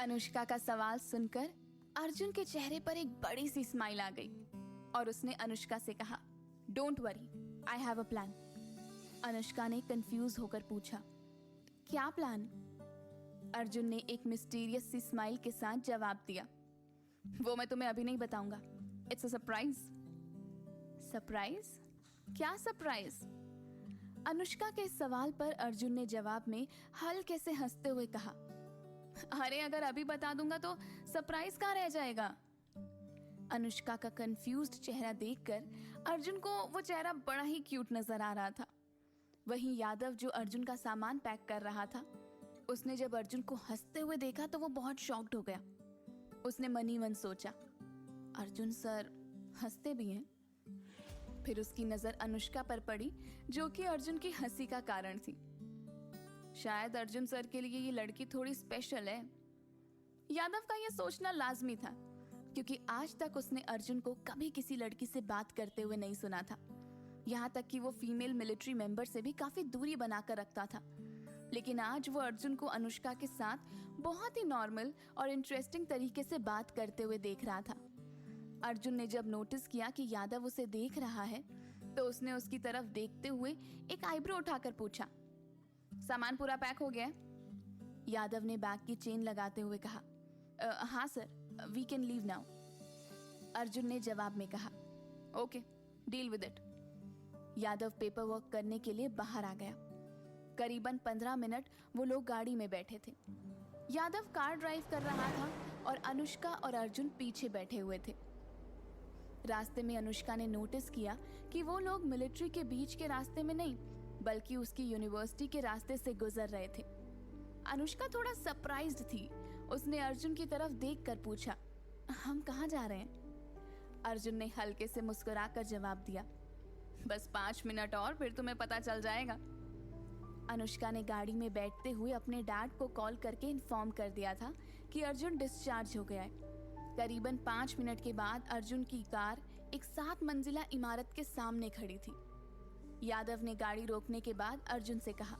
अनुष्का का सवाल सुनकर अर्जुन के चेहरे पर एक बड़ी सी स्माइल आ गई और उसने अनुष्का से कहा, don't worry, I have a plan. Anushka ने कंफ्यूज होकर पूछा, क्या प्लान? अर्जुन ने एक मिस्टीरियस सी स्माइल के साथ जवाब दिया, वो मैं तुम्हें अभी नहीं बताऊंगा, इट्स अ सरप्राइज। सरप्राइज? क्या सरप्राइज? अनुष्का के इस सवाल पर अर्जुन ने जवाब में हल्के से हंसते हुए कहा, अरे अगर अभी बता दूंगा तो सरप्राइज कहाँ रह जाएगा? अनुष्का का कंफ्यूज्ड चेहरा देखकर अर्जुन को वो चेहरा बड़ा ही क्यूट नजर आ रहा था। वहीं यादव जो अर्जुन का सामान पैक कर रहा था, उसने जब अर्जुन को हंसते हुए देखा तो वो बहुत शॉक्ड हो गया। उसने मन ही मन सोचा, अर्जुन सर हंसते भी हैं। फिर उसकी नजर अनुष्का पर पड़ी जो कि अर्जुन की हंसी का कारण थी। शायद अर्जुन सर के लिए ये लड़की थोड़ी स्पेशल है। यादव का ये सोचना लाजमी था क्योंकि आज तक उसने अर्जुन को कभी किसी लड़की से बात करते हुए नहीं सुना था। यहाँ तक कि वो फीमेल मिलिट्री मेंबर से भी काफी दूरी बनाकर रखता था। लेकिन आज वो अर्जुन को अनुष्का के साथ बहुत ही नॉर्मल और इंटरेस्टिंग तरीके से बात करते हुए देख रहा था। अर्जुन ने जब नोटिस किया कि यादव उसे देख रहा है तो उसने उसकी तरफ देखते हुए एक आईब्रो उठाकर पूछा, सामान पूरा पैक हो गया? यादव ने बैग की चेन लगाते हुए कहा, हाँ sir, we can leave now. Arjun ने जवाब में कहा, okay, deal with it. Yadav paperwork करने के लिए बाहर आ गया। करीबन 15 मिनट वो लोग गाड़ी में बैठे थे। यादव कार ड्राइव कर रहा था और अनुष्का और अर्जुन पीछे बैठे हुए थे। रास्ते में अनुष्का ने नोटिस किया कि वो लोग मिलिट्री के बीच के रास्ते में नहीं बल्कि उसकी यूनिवर्सिटी के रास्ते से गुजर रहे थे। अनुष्का थोड़ा सरप्राइज्ड थी। उसने अर्जुन की तरफ देखकर पूछा, हम कहाँ जा रहे हैं? अर्जुन ने हल्के से मुस्कुराकर जवाब दिया, बस 5 मिनट और फिर तुम्हें पता चल जाएगा। अनुष्का ने गाड़ी में बैठते हुए अपने डैड को कॉल करके इन्फॉर्म कर दिया था कि अर्जुन डिस्चार्ज हो गया है। करीबन 5 मिनट के बाद अर्जुन की कार एक 7 मंजिला इमारत के सामने खड़ी थी। यादव ने गाड़ी रोकने के बाद अर्जुन से कहा,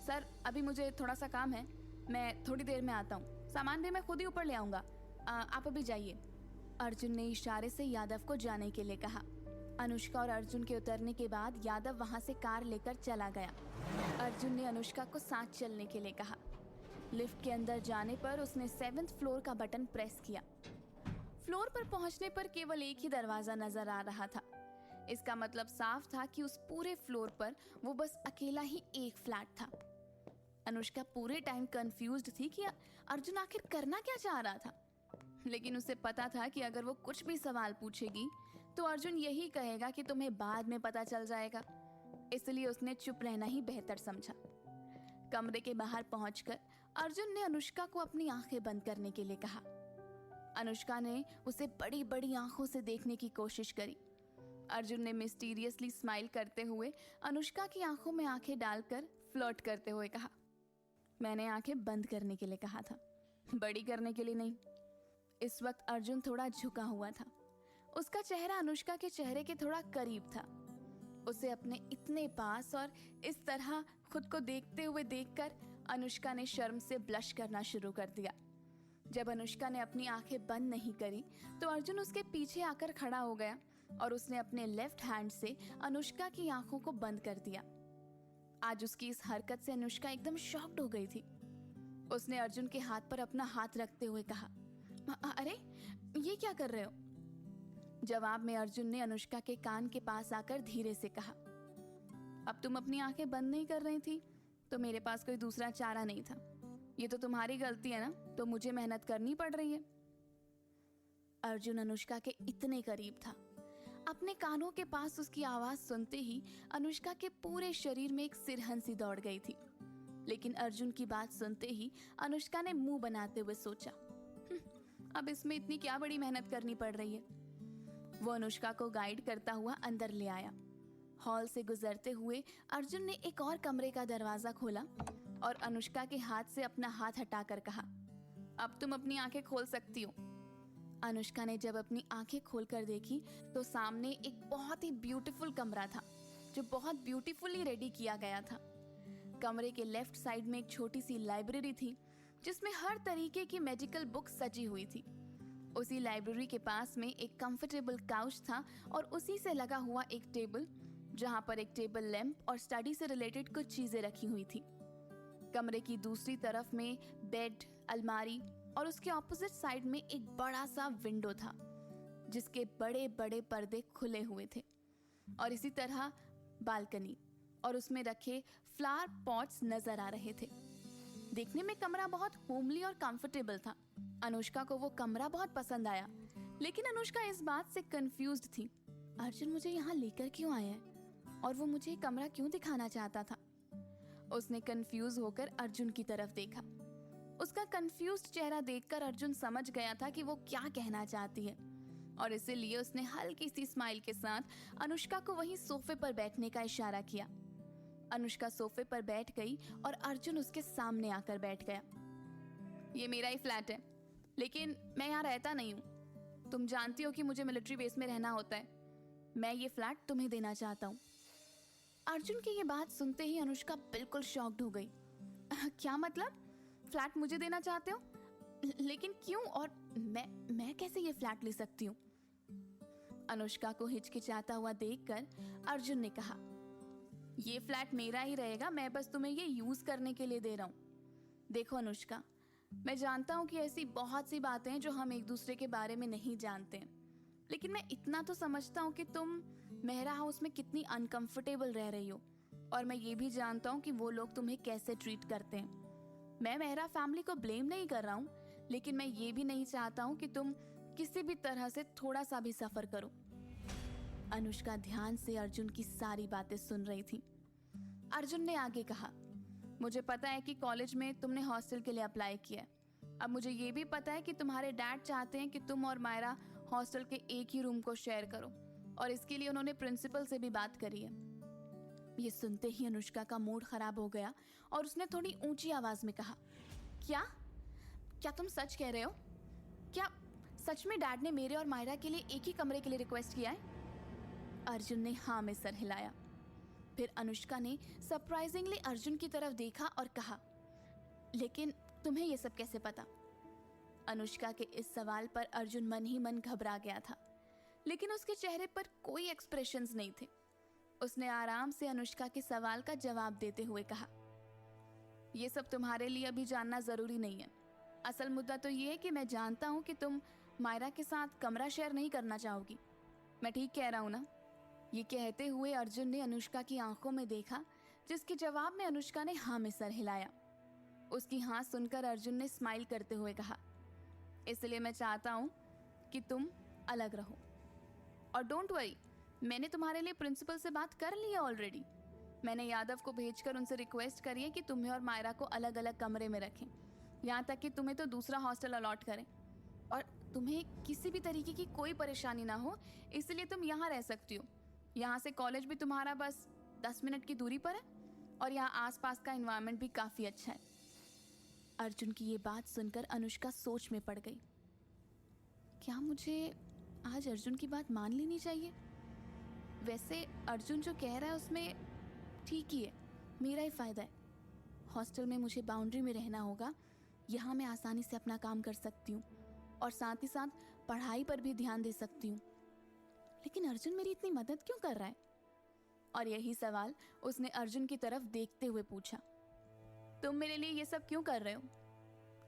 सर अभी मुझे थोड़ा सा काम है, मैं थोड़ी देर में आता हूँ, सामान भी मैं खुद ही ऊपर ले आऊँगा, आप अभी जाइए। अर्जुन ने इशारे से यादव को जाने के लिए कहा। अनुष्का और अर्जुन के उतरने के बाद यादव वहाँ से कार लेकर चला गया। अर्जुन ने अनुष्का को साथ चलने के लिए कहा। लिफ्ट के अंदर जाने पर उसने 7th फ्लोर का बटन प्रेस किया। फ्लोर पर पहुंचने पर केवल एक ही दरवाजा नजर आ रहा था। इसका मतलब साफ था कि उस पूरे फ्लोर पर वो बस अकेला ही एक फ्लैट था। अनुष्का पूरे टाइम कंफ्यूज्ड थी कि अर्जुन आखिर करना क्या चाह रहा था। लेकिन उसे पता था कि अगर वो कुछ भी सवाल पूछेगी तो अर्जुन यही कहेगा कि तुम्हें बाद में पता चल जाएगा। इसलिए उसने चुप रहना ही बेहतर समझा। कमरे के बाहर पहुंचकर अर्जुन ने अनुष्का को अपनी आंखें बंद करने के लिए कहा। अनुष्का ने उसे बड़ी बड़ी आंखों से देखने की कोशिश करी। अर्जुन ने मिस्टीरियसली स्माइल करते हुए अनुष्का की आंखों में आंखें डालकर फ्लर्ट करते हुए कहा, मैंने आंखें बंद करने के लिए कहा था, बड़ी करने के लिए नहीं। इस वक्त अर्जुन थोड़ा झुका हुआ था। उसका चेहरा अनुष्का के चेहरे के थोड़ा करीब था। उसे अपने इतने पास और इस तरह खुद को देखते हुए देखकर अनुष्का ने शर्म से ब्लश करना शुरू कर दिया। जब अनुष्का ने अपनी आंखें बंद नहीं करी तो अर्जुन उसके पीछे आकर खड़ा हो गया और उसने अपने लेफ्ट हैंड से अनुष्का की आंखों को बंद कर दिया। आज उसकी इस हरकत से अनुष्का एकदम शॉक्ड हो गई थी। उसने अर्जुन के हाथ पर अपना हाथ रखते हुए कहा, अरे ये क्या कर रहे हो? जवाब में अर्जुन ने अनुष्का के कान के पास आकर धीरे से कहा, अब तुम अपनी आंखें बंद नहीं कर रही थी तो मेरे पास कोई दूसरा चारा नहीं था। ये तो तुम्हारी गलती है ना, तो मुझे मेहनत करनी पड़ रही है। अर्जुन अनुष्का के इतने करीब था। अपने कानों के पास उसकी आवाज सुनते ही अनुष्का के पूरे शरीर में एक सिरहन सी दौड़ गई थी। लेकिन अर्जुन की बात सुनते ही अनुष्का ने मुंह बनाते हुए सोचा, अब इसमें इतनी क्या बड़ी मेहनत करनी पड़ रही है। वो अनुष्का को गाइड करता हुआ अंदर ले आया। हॉल से गुजरते हुए अर्जुन ने एक और कमरे का दरवाजा खोला और अनुष्का के हाथ से अपना हाथ हटाकर कहा, अब तुम अपनी आंखें खोल सकती हो। अनुष्का ने जब अपनी आंखें खोलकर देखी तो सामने एक बहुत ही ब्यूटीफुल कमरा था जो बहुत ब्यूटीफुली रेडी किया गया था। कमरे के लेफ्ट साइड में एक छोटी सी लाइब्रेरी थी जिसमें हर तरीके की मेडिकल बुक्स सजी हुई थी। उसी लाइब्रेरी के पास में एक कंफर्टेबल काउच था और उसी से लगा हुआ एक टेबल, जहां पर एक टेबल लैंप और स्टडी से रिलेटेड कुछ चीजें रखी हुई थी। कमरे की दूसरी तरफ में बेड, अलमारी और उसके ऑपोजिट साइड में एक बड़ा सा विंडो था जिसके बड़े बड़े पर्दे खुले हुए थे, और इसी तरह बालकनी और उसमें रखे फ्लावर पॉट्स नजर आ रहे थे। देखने में कमरा बहुत होमली और कंफर्टेबल था। अनुष्का को वो कमरा बहुत पसंद आया, लेकिन अनुष्का इस बात से कंफ्यूज्ड थी, अर्जुन मुझे यहाँ लेकर क्यों आया है और वो मुझे कमरा क्यों दिखाना चाहता था। उसने कंफ्यूज होकर अर्जुन की तरफ देखा। उसका कंफ्यूज्ड चेहरा देखकर अर्जुन समझ गया था कि वो क्या कहना चाहती है, और इसीलिए उसने हल्की सी स्माइल के साथ अनुष्का को वहीं सोफे पर बैठने का इशारा किया। अनुष्का सोफे पर बैठ गई और अर्जुन उसके सामने आकर बैठ गया। ये मेरा ही फ्लैट है, लेकिन मैं यहाँ रहता नहीं हूँ। तुम जानती हो कि मुझे मिलिट्री बेस में रहना होता है। मैं ये फ्लैट तुम्हें देना चाहता हूँ। अर्जुन की ये बात सुनते ही अनुष्का बिल्कुल शॉक्ड हो गई। क्या मतलब? फ्लैट मुझे देना चाहते हो? लेकिन क्यों, और मैं कैसे ये फ्लैट ले सकती हूँ? अनुष्का को हिचकिचाता हुआ देखकर अर्जुन ने कहा, ये फ्लैट मेरा ही रहेगा, मैं बस तुम्हें ये यूज करने के लिए दे रहा हूँ। देखो अनुष्का, मैं जानता हूँ कि ऐसी बहुत सी बातें हैं जो हम एक दूसरे के बारे में नहीं जानते, लेकिन मैं इतना तो समझता हूँ कि तुम मेहरा हाउस में कितनी अनकंफर्टेबल रह रही हो, और मैं ये भी जानता हूँ कि वो लोग तुम्हें कैसे ट्रीट करते हैं। मैं मेहरा फैमिली को ब्लेम नहीं कर रहा हूँ, लेकिन मैं ये भी नहीं चाहता हूँ कि तुम किसी भी तरह से थोड़ा सा भी सफर करो। अनुष्का ध्यान से अर्जुन की सारी बातें सुन रही थी। अर्जुन ने आगे कहा, मुझे पता है कि कॉलेज में तुमने हॉस्टल के लिए अप्लाई किया है। अब मुझे ये भी पता है कि तुम्हारे डैड चाहते हैं कि तुम और मायरा हॉस्टल के एक ही रूम को शेयर करो, और इसके लिए उन्होंने प्रिंसिपल से भी बात करी है। ये सुनते ही अनुष्का का मूड खराब हो गया और उसने थोड़ी ऊंची आवाज में कहा, क्या तुम सच कह रहे हो? क्या सच में डैड ने मेरे और मायरा के लिए एक ही कमरे के लिए रिक्वेस्ट किया है? अर्जुन ने हाँ में सर हिलाया। फिर अनुष्का ने सरप्राइजिंगली अर्जुन की तरफ देखा और कहा, लेकिन तुम्हें ये सब कैसे पता? अनुष्का के इस सवाल पर अर्जुन मन ही मन घबरा गया था, लेकिन उसके चेहरे पर कोई एक्सप्रेशंस नहीं थे। उसने आराम से अनुष्का के सवाल का जवाब देते हुए कहा, ये सब तुम्हारे लिए अभी जानना जरूरी नहीं है। असल मुद्दा तो ये है कि मैं जानता हूँ कि तुम मायरा के साथ कमरा शेयर नहीं करना चाहोगी। मैं ठीक कह रहा हूँ ना? ये कहते हुए अर्जुन ने अनुष्का की आंखों में देखा, जिसके जवाब में अनुष्का ने हाँ में सर हिलाया। उसकी हाँ सुनकर अर्जुन ने स्माइल करते हुए कहा, इसलिए मैं चाहता हूँ कि तुम अलग रहो। और डोंट वरी, मैंने तुम्हारे लिए प्रिंसिपल से बात कर ली है ऑलरेडी। मैंने यादव को भेजकर उनसे रिक्वेस्ट करी है कि तुम्हें और मायरा को अलग अलग कमरे में रखें, यहाँ तक कि तुम्हें तो दूसरा हॉस्टल अलॉट करें, और तुम्हें किसी भी तरीके की कोई परेशानी ना हो, इसलिए तुम यहाँ रह सकती हो। यहाँ से कॉलेज भी तुम्हारा बस 10 मिनट की दूरी पर है, और यहाँ आसपास का एनवायरनमेंट भी काफ़ी अच्छा है। अर्जुन की ये बात सुनकर अनुष्का सोच में पड़ गई। क्या मुझे आज अर्जुन की बात मान लेनी चाहिए? वैसे अर्जुन जो कह रहा है उसमें ठीक ही है, मेरा ही फ़ायदा है। हॉस्टल में मुझे बाउंड्री में रहना होगा, यहाँ मैं आसानी से अपना काम कर सकती हूँ और साथ ही साथ पढ़ाई पर भी ध्यान दे सकती हूँ। लेकिन अर्जुन मेरी इतनी मदद क्यों कर रहा है? और यही सवाल उसने अर्जुन की तरफ देखते हुए पूछा, तुम मेरे लिए ये सब क्यों कर रहे हो?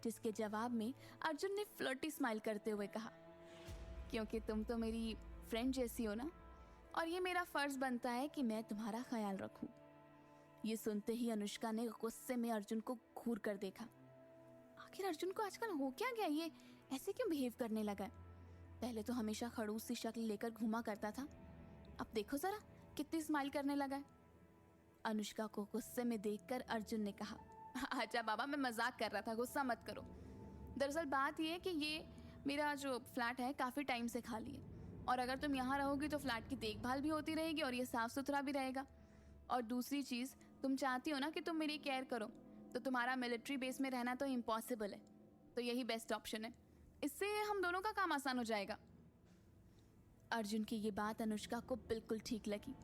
जिसके जवाब में अर्जुन ने फ्लर्टी स्माइल करते हुए कहा, क्योंकि तुम तो मेरी फ्रेंड जैसी हो ना, और ये मेरा फर्ज बनता है कि मैं तुम्हारा ख्याल रखूं। ये सुनते ही अनुष्का ने गुस्से में अर्जुन को घूर कर देखा। आखिर अर्जुन को आजकल हो क्या गया? ये ऐसे क्यों बिहेव करने लगा है? पहले तो हमेशा खड़ूस सी शक्ल लेकर घूमा करता था, अब देखो जरा कितनी स्माइल करने लगा है। अनुष्का को गुस्से में देखकर अर्जुन ने कहा, अच्छा बाबा, मैं मजाक कर रहा था, गुस्सा मत करो। दरअसल बात यह है कि ये मेरा जो फ्लैट है काफ़ी टाइम से खाली है, और अगर तुम यहाँ रहोगी तो फ्लैट की देखभाल भी होती रहेगी और ये साफ़ सुथरा भी रहेगा। और दूसरी चीज़, तुम चाहती हो ना कि तुम मेरी केयर करो, तो तुम्हारा मिलिट्री बेस में रहना तो इम्पॉसिबल है, तो यही बेस्ट ऑप्शन है। इससे हम दोनों का काम आसान हो जाएगा। अर्जुन की ये बात अनुष्का को बिल्कुल ठीक लगी,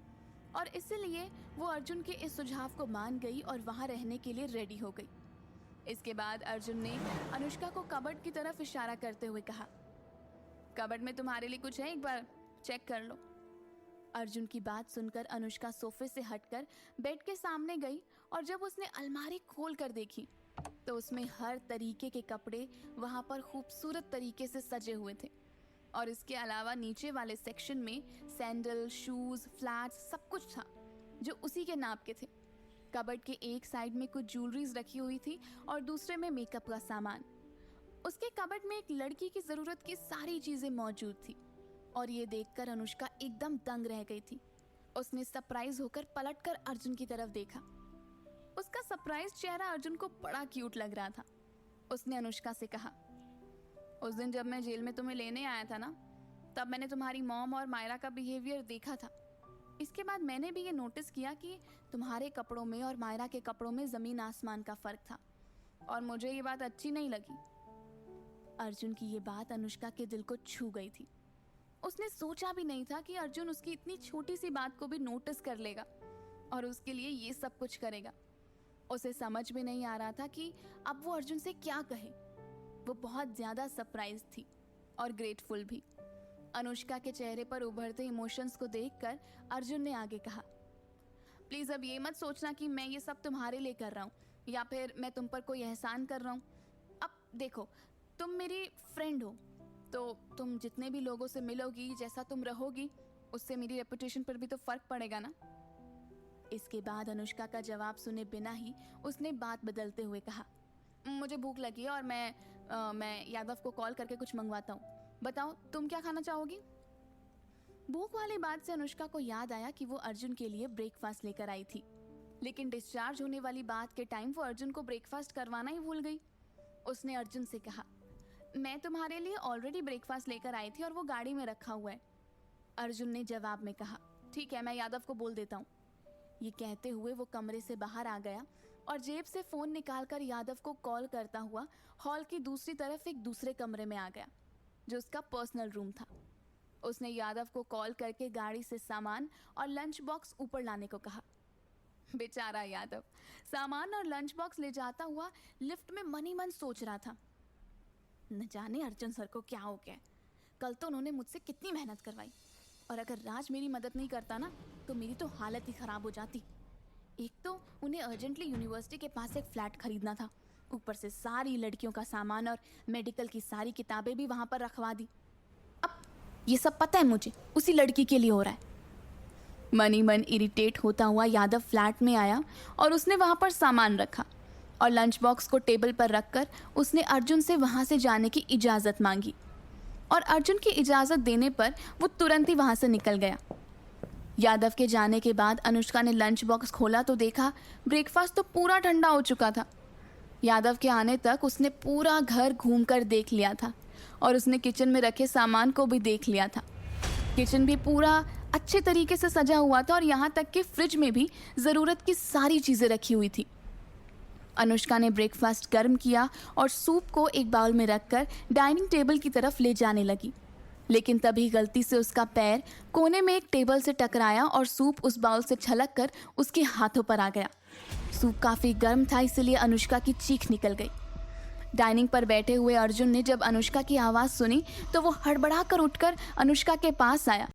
और इसलिए वो अर्जुन के इस सुझाव को मान गई और वहाँ रहने के लिए रेडी हो गई। इसके बाद अर्जुन ने अनुष्का को कबर्ड की तरफ इशारा करते हुए कहा, कबर्ड में तुम्हारे लिए कुछ है, एक बार चेक कर लो। अर्जुन की बात सुनकर अनुष्का सोफे से हटकर बेड के सामने गई और जब उसने अलमारी खोल कर देखी तो उसमें हर तरीके के कपड़े वहां पर खूबसूरत तरीके से सजे हुए थे और इसके अलावा नीचे वाले सेक्शन में सैंडल, शूज, फ्लैट्स सब कुछ था जो उसी के नाप के थे। कबर्ड के एक साइड में कुछ ज्वेलरीज रखी हुई थी और दूसरे में मेकअप का सामान। उसके कबर्ड में एक लड़की की जरूरत की सारी चीजें मौजूद थी और ये देखकर अनुष्का एकदम दंग रह गई थी। उसने सरप्राइज होकर पलटकर अर्जुन की तरफ देखा। उसका सरप्राइज चेहरा अर्जुन को बड़ा क्यूट लग रहा था। उसने अनुष्का से कहा, उस दिन जब मैं जेल में तुम्हें लेने आया था ना, तब मैंने तुम्हारी मॉम और मायरा का बिहेवियर देखा था। इसके बाद मैंने भी ये नोटिस किया कि तुम्हारे कपड़ों में और मायरा के कपड़ों में जमीन आसमान का फर्क था और मुझे ये बात अच्छी नहीं लगी। अर्जुन की ये बात अनुष्का के दिल को छू गई थी। उसने सोचा भी नहीं था कि अर्जुन उसकी इतनी छोटी सी बात को भी नोटिस कर लेगा और उसके लिए ये सब कुछ करेगा। उसे समझ में नहीं आ रहा था कि अब वो अर्जुन से क्या कहे। वो बहुत ज्यादा सरप्राइज थी और ग्रेटफुल भी। अनुष्का के चेहरे पर उभरते इमोशंस को देखकर अर्जुन ने आगे कहा, प्लीज अब ये मत सोचना कि मैं ये सब तुम्हारे लिए कर रहा हूँ या फिर मैं तुम पर कोई एहसान कर रहा हूँ। अब देखो, तुम मेरी फ्रेंड हो तो तुम जितने भी लोगों से मिलोगी, जैसा तुम रहोगी, उससे मेरी रेपुटेशन पर भी तो फर्क पड़ेगा ना। इसके बाद अनुष्का का जवाब सुने बिना ही उसने बात बदलते हुए कहा, मुझे भूख लगी है और मैं यादव को कॉल करके कुछ मंगवाता हूँ। बताओ तुम क्या खाना चाहोगी? भूख वाली बात से अनुष्का को याद आया कि वो अर्जुन के लिए ब्रेकफास्ट लेकर आई थी, लेकिन डिस्चार्ज होने वाली बात के टाइम वो अर्जुन को ब्रेकफास्ट करवाना ही भूल गई। उसने अर्जुन से कहा, मैं तुम्हारे लिए ऑलरेडी ब्रेकफास्ट लेकर आई थी और वो गाड़ी में रखा हुआ है। अर्जुन ने जवाब में कहा, ठीक है, मैं यादव को बोल देता हूँ। ये कहते हुए वो कमरे से बाहर आ गया और जेब से फोन निकालकर यादव को कॉल करता हुआ हॉल की दूसरी तरफ एक दूसरे कमरे में आ गया जो उसका पर्सनल रूम था। उसने यादव को कॉल करके गाड़ी से सामान और लंच बॉक्स ऊपर लाने को कहा। बेचारा यादव सामान और लंच बॉक्स ले जाता हुआ लिफ्ट में मन ही मन सोच रहा था, न जाने अर्जुन सर को क्या हो गया। कल तो उन्होंने मुझसे कितनी मेहनत करवाई और अगर राज मेरी मदद नहीं करता ना तो मेरी तो हालत ही खराब हो जाती। एक तो उन्हें अर्जेंटली यूनिवर्सिटी के पास एक फ्लैट खरीदना था, ऊपर से सारी लड़कियों का सामान और मेडिकल की सारी किताबें भी वहां पर रखवा दी। अब ये सब पता है मुझे उसी लड़की के लिए हो रहा है। मन ही मन इरिटेट होता हुआ यादव फ्लैट में आया और उसने वहां पर सामान रखा और लंच बॉक्स को टेबल पर रखकर उसने अर्जुन से वहां से जाने की इजाज़त मांगी और अर्जुन की इजाज़त देने पर वो तुरंत ही वहां से निकल गया। यादव के जाने के बाद अनुष्का ने लंच बॉक्स खोला तो देखा ब्रेकफास्ट तो पूरा ठंडा हो चुका था। यादव के आने तक उसने पूरा घर घूमकर देख लिया था और उसने किचन में रखे सामान को भी देख लिया था। किचन भी पूरा अच्छे तरीके से सजा हुआ था और यहाँ तक कि फ्रिज में भी ज़रूरत की सारी चीज़ें रखी हुई थी। अनुष्का ने ब्रेकफास्ट गर्म किया और सूप को एक बाउल में रखकर डाइनिंग टेबल की तरफ ले जाने लगी, लेकिन तभी गलती से उसका पैर कोने में एक टेबल से टकराया और सूप उस बाउल से छलक कर उसके हाथों पर आ गया। सूप काफ़ी गर्म था, इसलिए अनुष्का की चीख निकल गई। डाइनिंग पर बैठे हुए अर्जुन ने जब अनुष्का की आवाज़ सुनी तो वो हड़बड़ा कर उठकर अनुष्का के पास आया